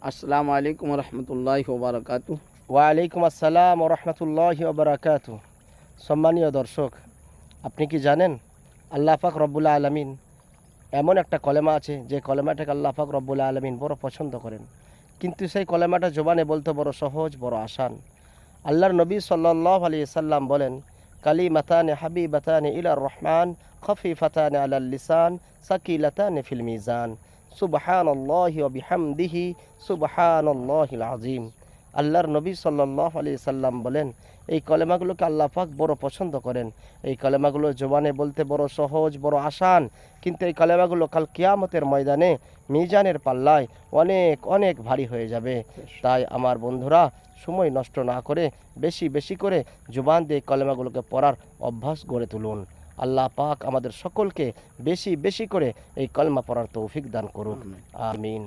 আসসালামু আলাইকুম রহমতুল্লাহ ওবরাকাতু। ওয়ালাইকুম আসসালাম ও রহমতুল্লাহি ওবরাকাতু। সম্মানীয় দর্শক, আপনি কি জানেন আল্লাহ পাক রব্বুল আলমিন এমন একটা কলেমা আছে যে কলেমাটাকে আল্লাহ পাক রব্বুল আলমিন বড় পছন্দ করেন, কিন্তু সেই কলেমাটা জবানে বলতে বড় সহজ, বড় আসান। আল্লাহর নবী সাল্লাল্লাহু আলাইহি সাল্লাম বলেন, কালিমাতানে হাবিবাতানে ইলার রহমান খফিফাতানে আলাল লিসান সাকিলাতানে ফিল মিজান সুবহানাল্লাহি ওয়া বিহামদিহি সুবহানাল্লাহিল আযীম। আল্লাহর নবী সাল্লাল্লাহু আলাইহি সাল্লাম বলেন, এই কলেমাগুলোকে আল্লাহ পাক বড় পছন্দ করেন। এই কলেমাগুলো জবানে বলতে বড় সহজ, বড় আসান, কিন্তু এই কলেমাগুলো কাল কিয়ামতের ময়দানে মিজানের পাল্লায় অনেক অনেক ভারী হয়ে যাবে। তাই আমার বন্ধুরা, সময় নষ্ট না করে বেশি বেশি করে জুবান দিয়ে কলেমাগুলোকে পড়ার অভ্যাস গড়ে তুলুন। আল্লাহ পাক আমাদের সকলকে বেশি বেশি করে এই কলমা পড়ার তৌফিক দান করুক। আমিন।